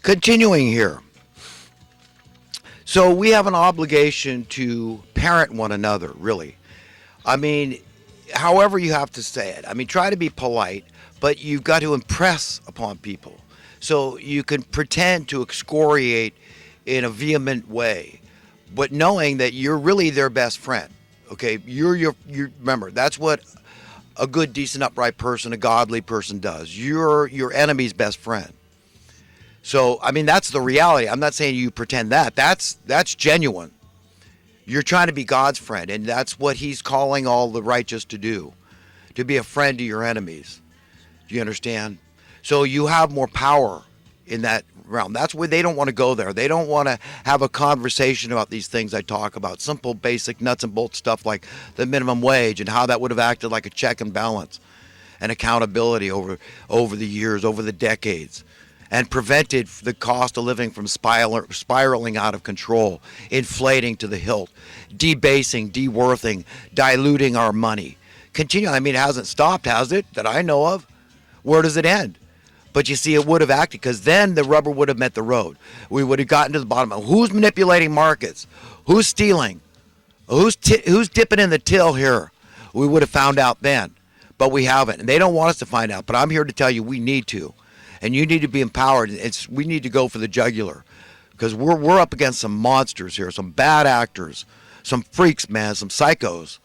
Continuing here. So we have an obligation to parent one another, really. I mean, however you have to say it. I mean, try to be polite, but you've got to impress upon people. So you can pretend to excoriate in a vehement way, but knowing that you're really their best friend. Okay, you remember that's what a good, decent, upright person, a godly person does. You're your enemy's best friend. So I mean, that's the reality. I'm not saying you pretend that. That's genuine. You're trying to be God's friend, and that's what He's calling all the righteous to do, to be a friend to your enemies. Do you understand? So you have more power in that realm. That's where they don't want to go there. They don't want to have a conversation about these things I talk about, simple, basic, nuts and bolts stuff like the minimum wage and how that would have acted like a check and balance and accountability over the years, over the decades, and prevented the cost of living from spiraling out of control, inflating to the hilt, debasing, deworthing, diluting our money. Continue. I mean, it hasn't stopped, has it, that I know of? Where does it end? But you see, it would have acted, because then the rubber would have met the road. We would have gotten to the bottom of who's manipulating markets, who's stealing, who's dipping in the till here. We would have found out then, but we haven't, and they don't want us to find out. But I'm here to tell you, we need to, and you need to be empowered. We need to go for the jugular, because we're up against some monsters here, some bad actors, some freaks, man, some psychos.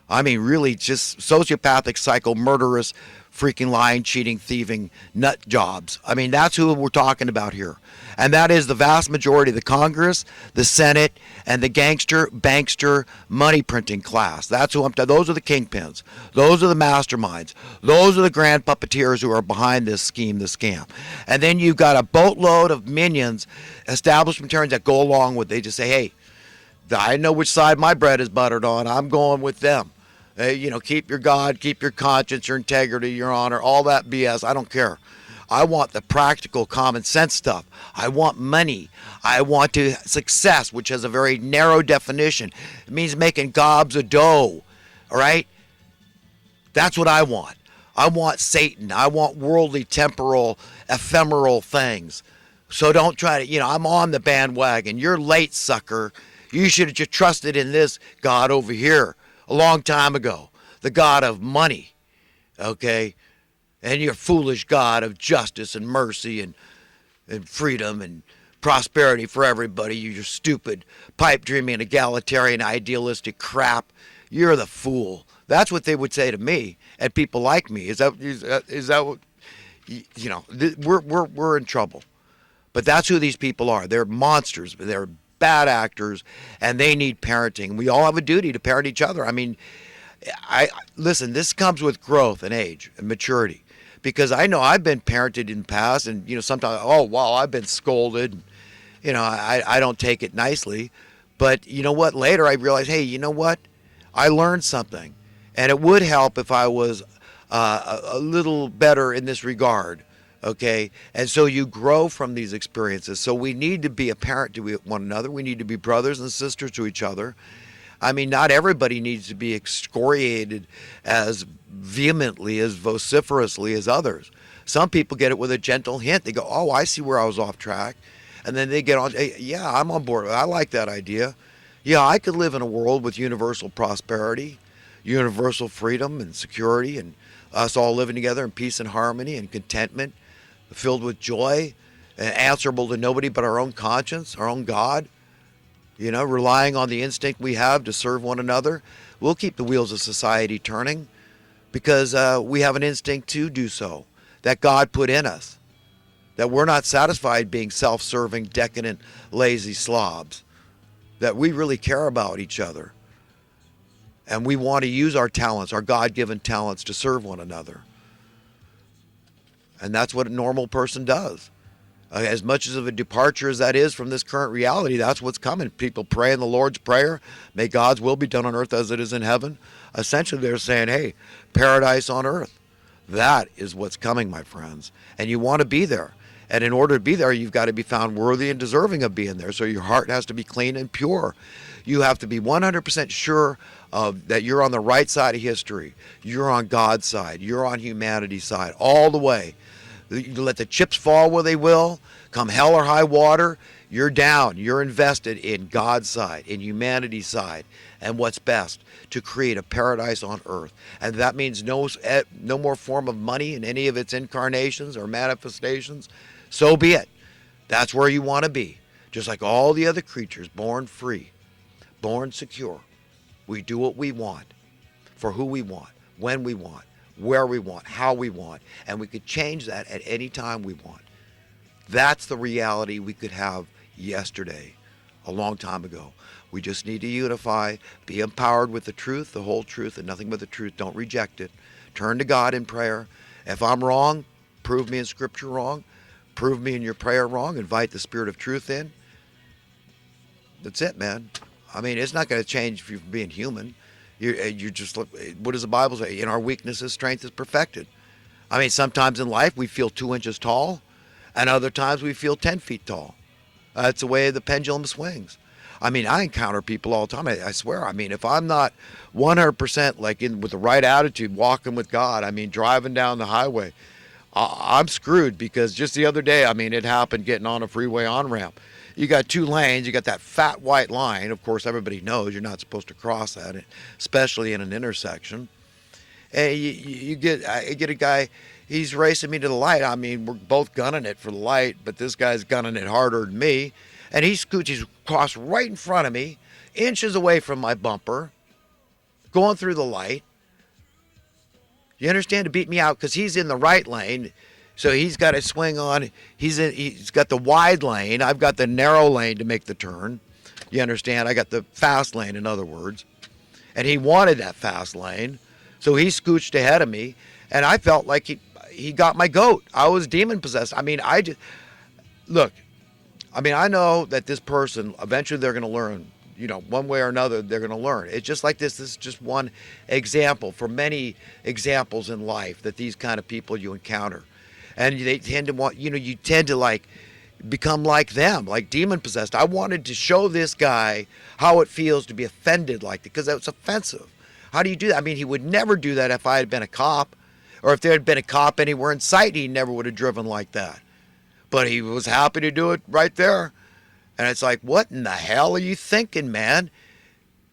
I mean, really, just sociopathic, psycho, murderous, freaking lying, cheating, thieving, nut jobs. I mean, that's who we're talking about here. And that is the vast majority of the Congress, the Senate, and the gangster, bankster, money printing class. That's who I'm talking. Those are the kingpins. Those are the masterminds. Those are the grand puppeteers who are behind this scheme, this scam. And then you've got a boatload of minions, establishmentarians that go along with it. They just say, hey, I know which side my bread is buttered on. I'm going with them. Keep your God, keep your conscience, your integrity, your honor, all that BS. I don't care. I want the practical, common sense stuff. I want money. I want success, which has a very narrow definition. It means making gobs of dough. All right? That's what I want. I want Satan. I want worldly, temporal, ephemeral things. So don't try to, I'm on the bandwagon. You're late, sucker. You should have just trusted in this God over here a long time ago, the God of money, okay, and your foolish God of justice and mercy and freedom and prosperity for everybody. You're stupid, pipe dreaming, egalitarian, idealistic crap. You're the fool. That's what they would say to me and people like me. Is that what we're in trouble? But that's who these people are. They're monsters. They're bad actors, and they need parenting. We all have a duty to parent each other. I mean, listen, this comes with growth and age and maturity, because I know I've been parented in the past, and sometimes, oh wow, I've been scolded, and I don't take it nicely. But you know what, later I realized, hey, you know what, I learned something, and it would help if I was a little better in this regard. Okay, and so you grow from these experiences. So we need to be a parent to one another. We need to be brothers and sisters to each other. I mean, not everybody needs to be excoriated as vehemently, as vociferously as others. Some people get it with a gentle hint. They go, oh, I see where I was off track. And then they get on, hey, yeah, I'm on board. I like that idea. Yeah, I could live in a world with universal prosperity, universal freedom and security, and us all living together in peace and harmony and contentment, filled with joy, and answerable to nobody but our own conscience, our own God, relying on the instinct we have to serve one another. We'll keep the wheels of society turning, because we have an instinct to do so that God put in us, that we're not satisfied being self-serving, decadent, lazy slobs, that we really care about each other, and we want to use our talents, our God-given talents, to serve one another. And that's what a normal person does. As much of a departure as that is from this current reality, that's what's coming. People pray in the Lord's Prayer, may God's will be done on earth as it is in heaven. Essentially, they're saying, hey, paradise on earth. That is what's coming, my friends. And you want to be there. And in order to be there, you've got to be found worthy and deserving of being there. So your heart has to be clean and pure. You have to be 100% sure that you're on the right side of history. You're on God's side. You're on humanity's side all the way. You let the chips fall where they will. Come hell or high water, you're down. You're invested in God's side, in humanity's side, and what's best to create a paradise on earth. And that means no more form of money in any of its incarnations or manifestations. So be it. That's where you want to be. Just like all the other creatures, born free, born secure. We do what we want, for who we want, when we want, where we want, how we want, and we could change that at any time we want. That's the reality we could have yesterday, a long time ago. We just need to unify, be empowered with the truth, the whole truth, and nothing but the truth. Don't reject it. Turn to God in prayer. If I'm wrong, prove me in Scripture wrong. Prove me in your prayer wrong. Invite the Spirit of truth in. That's it, man. I mean, it's not going to change if you're being human. You just look. What does the Bible say? In our weaknesses, strength is perfected. I mean, sometimes in life we feel 2 inches tall, and other times we feel 10 feet tall. That's the way the pendulum swings. I mean, I encounter people all the time. I swear. I mean, if I'm not 100% like with the right attitude, walking with God, I mean, driving down the highway, I'm screwed, because just the other day, I mean, it happened getting on a freeway on-ramp. You got 2 lanes. You got that fat white line. Of course, everybody knows you're not supposed to cross that, especially in an intersection. And I get a guy, he's racing me to the light. I mean, we're both gunning it for the light, but this guy's gunning it harder than me. And he's crossed right in front of me, inches away from my bumper, going through the light. You understand? To beat me out, because he's in the right lane. So he's got to swing on. He's got the wide lane. I've got the narrow lane to make the turn. You understand? I got the fast lane, in other words. And he wanted that fast lane. So he scooched ahead of me. And I felt like he got my goat. I was demon possessed. I mean, look, I mean, I know that this person, eventually they're going to learn. You know, one way or another, they're going to learn. It's just like this. This is just one example for many examples in life that these kind of people you encounter. And they tend to want, you tend to like become like them, like demon possessed. I wanted to show this guy how it feels to be offended like that, because that's offensive. How do you do that? I mean, he would never do that if I had been a cop, or if there had been a cop anywhere in sight, he never would have driven like that. But he was happy to do it right there. And it's like, what in the hell are you thinking, man?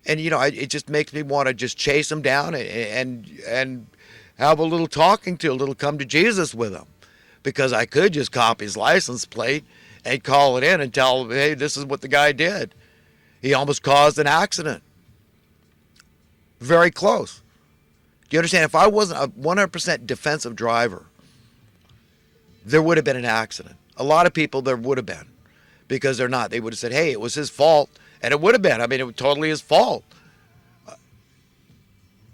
And, it just makes me want to just chase him down and have a little talking to, a little come to Jesus with him. Because I could just copy his license plate and call it in and tell him, hey, this is what the guy did. He almost caused an accident. Very close. Do you understand? If I wasn't a 100% defensive driver, there would have been an accident. A lot of people, there would have been. Because they're not. They would have said, hey, it was his fault. And it would have been. I mean, it was totally his fault.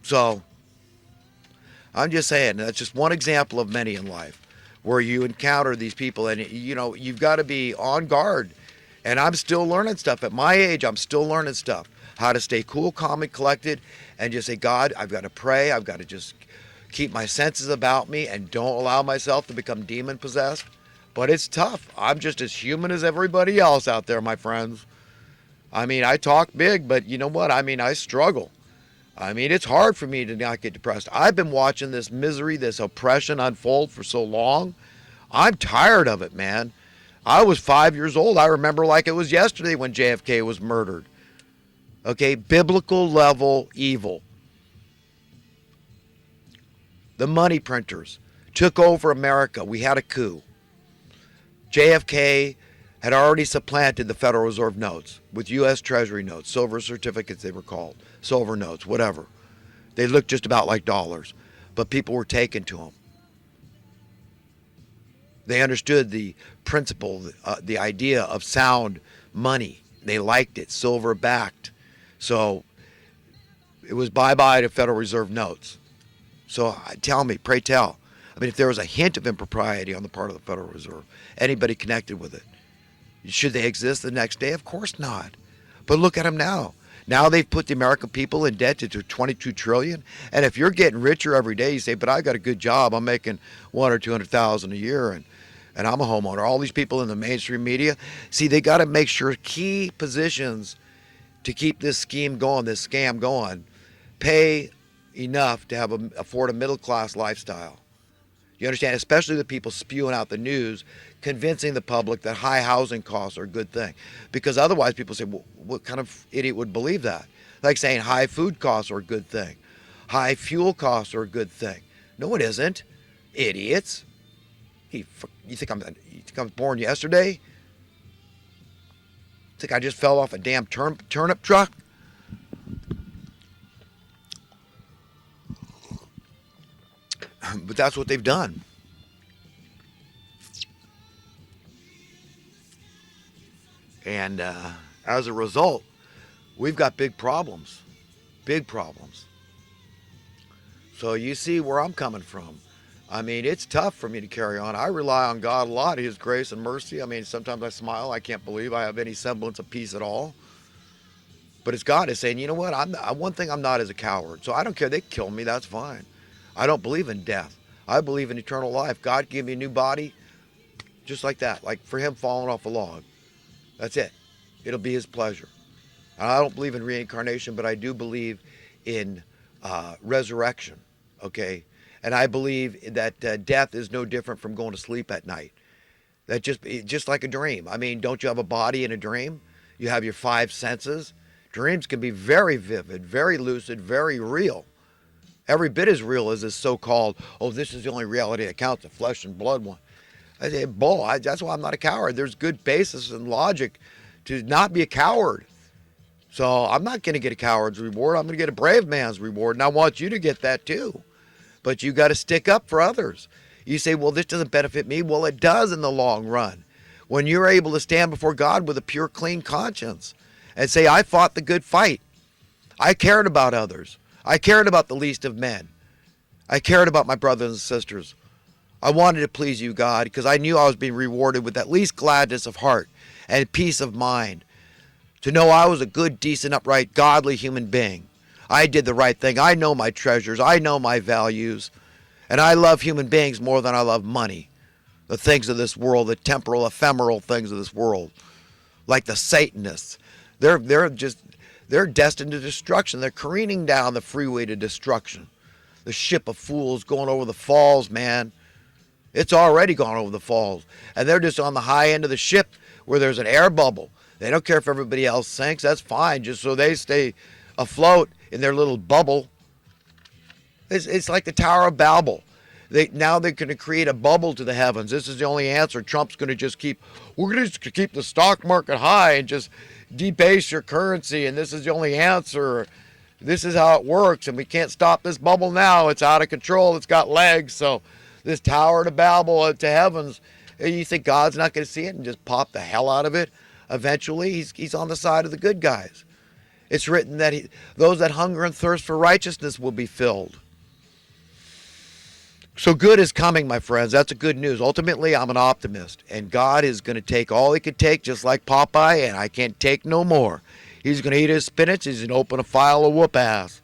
So, I'm just saying, that's just one example of many in life where you encounter these people. And, you've got to be on guard. And I'm still learning stuff. At my age, I'm still learning stuff. How to stay cool, calm, and collected. And just say, God, I've got to pray. I've got to just keep my senses about me and don't allow myself to become demon-possessed. But it's tough. I'm just as human as everybody else out there, my friends. I mean, I talk big, but you know what? I mean, I struggle. I mean, it's hard for me to not get depressed. I've been watching this misery, this oppression unfold for so long. I'm tired of it, man. I was 5 years old. I remember like it was yesterday when JFK was murdered. Okay, biblical level evil. The money printers took over America. We had a coup. JFK had already supplanted the Federal Reserve notes with U.S. Treasury notes, silver certificates they were called, silver notes, whatever. They looked just about like dollars, but people were taken to them. They understood the principle, the idea of sound money. They liked it, silver backed. So it was bye-bye to Federal Reserve notes. So tell me, pray tell. I mean, if there was a hint of impropriety on the part of the Federal Reserve, anybody connected with it, should they exist the next day? Of course not. But look at them now. Now they've put the American people in debt to $22 trillion. And if you're getting richer every day, you say, but I got a good job. I'm making $100,000 or $200,000 a year, and I'm a homeowner. All these people in the mainstream media, see, they got to make sure key positions to keep this scheme going, this scam going, pay enough to afford a middle-class lifestyle. You understand? Especially the people spewing out the news, convincing the public that high housing costs are a good thing. Because otherwise people say, well, what kind of idiot would believe that? Like saying high food costs are a good thing. High fuel costs are a good thing. No, it isn't. Idiots. You think I was born yesterday? Think I just fell off a damn turnip truck? But that's what they've done. And as a result, we've got big problems. Big problems. So you see where I'm coming from. I mean, it's tough for me to carry on. I rely on God a lot, His grace and mercy. I mean, sometimes I smile. I can't believe I have any semblance of peace at all. But it's God is saying, you know what? One thing I'm not is a coward. So I don't care. They kill me. That's fine. I don't believe in death. I believe in eternal life. God gave me a new body just like that. Like for Him falling off a log. That's it. It'll be His pleasure. And I don't believe in reincarnation, but I do believe in resurrection. Okay? And I believe that death is no different from going to sleep at night. That just like a dream. I mean, don't you have a body in a dream? You have your five senses. Dreams can be very vivid, very lucid, very real. Every bit as real as this so-called, oh, this is the only reality that counts, the flesh and blood one. I say, bull. That's why I'm not a coward. There's good basis and logic to not be a coward. So I'm not going to get a coward's reward. I'm going to get a brave man's reward, and I want you to get that too. But you got to stick up for others. You say, well, this doesn't benefit me. Well, it does in the long run. When you're able to stand before God with a pure, clean conscience and say, I fought the good fight. I cared about others. I cared about the least of men. I cared about my brothers and sisters. I wanted to please you, God, because I knew I was being rewarded with at least gladness of heart and peace of mind. To know I was a good, decent, upright, godly human being. I did the right thing. I know my treasures. I know my values. And I love human beings more than I love money. The things of this world, the temporal, ephemeral things of this world. Like the Satanists. They're destined to destruction. They're careening down the freeway to destruction. The ship of fools going over the falls, man. It's already gone over the falls. And they're just on the high end of the ship where there's an air bubble. They don't care if everybody else sinks. That's fine, just so they stay afloat in their little bubble. It's like the Tower of Babel. Now they're going to create a bubble to the heavens. This is the only answer. Trump's going to just we're going to keep the stock market high and just debase your currency, and this is the only answer. This is how it works, and we can't stop this bubble now. It's out of control. It's got legs. So this Tower to Babel to heavens, you think God's not going to see it and just pop the hell out of it? Eventually, he's on the side of the good guys. It's written that those that hunger and thirst for righteousness will be filled. So good is coming, my friends. That's a good news. Ultimately, I'm an optimist, and God is going to take all He could take, just like Popeye, and I can't take no more. He's going to eat his spinach. He's going to open a file of whoop ass,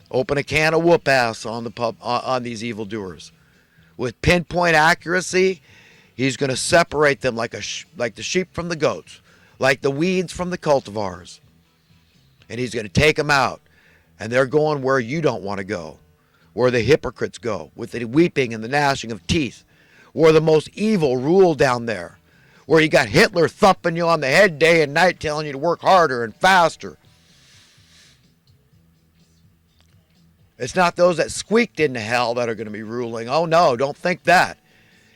open a can of whoop ass on on these evildoers, with pinpoint accuracy. He's going to separate them like the sheep from the goats, like the weeds from the cultivars. And He's going to take them out. And they're going where you don't want to go, where the hypocrites go, with the weeping and the gnashing of teeth, where the most evil rule down there, where you got Hitler thumping you on the head day and night, telling you to work harder and faster. It's not those that squeaked into hell that are going to be ruling. Oh no, don't think that.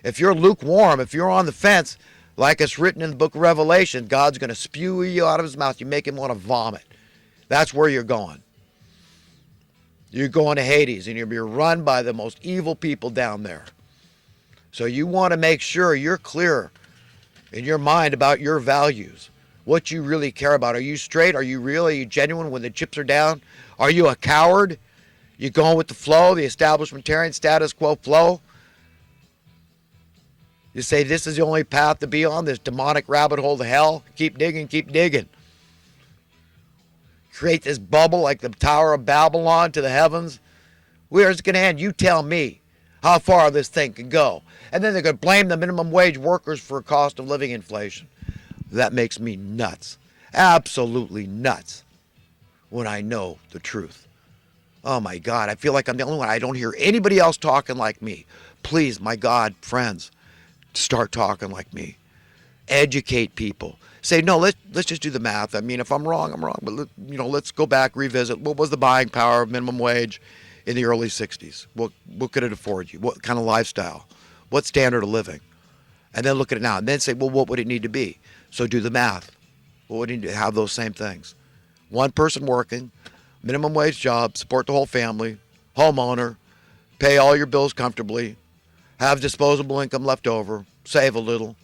If you're lukewarm, if you're on the fence, like it's written in the book of Revelation, God's going to spew you out of His mouth. You make Him want to vomit. That's where you're going. You're going to Hades, and you'll be run by the most evil people down there. So you want to make sure you're clear in your mind about your values, what you really care about. Are you straight? Are you real? Are you genuine when the chips are down? Are you a coward? You going with the flow, the establishmentarian status quo flow? You say this is the only path to be on, this demonic rabbit hole to hell. Keep digging, keep digging. Create this bubble like the Tower of Babylon to the heavens. Where's it going to end? You tell me how far this thing can go. And then they're going to blame the minimum wage workers for cost of living inflation. That makes me nuts. Absolutely nuts when I know the truth. Oh my God, I feel like I'm the only one. I don't hear anybody else talking like me. please, my God, friends, start talking like me. Educate people. Say, no, let's just do the math. I mean, if I'm wrong, I'm wrong. But let's go back, revisit. What was the buying power of minimum wage in the early '60s? What could it afford you? What kind of lifestyle? What standard of living? And then look at it now. And then say, well, what would it need to be? So do the math. What would it need to have those same things? One person working, minimum wage job, support the whole family, homeowner, pay all your bills comfortably, have disposable income left over, save a little,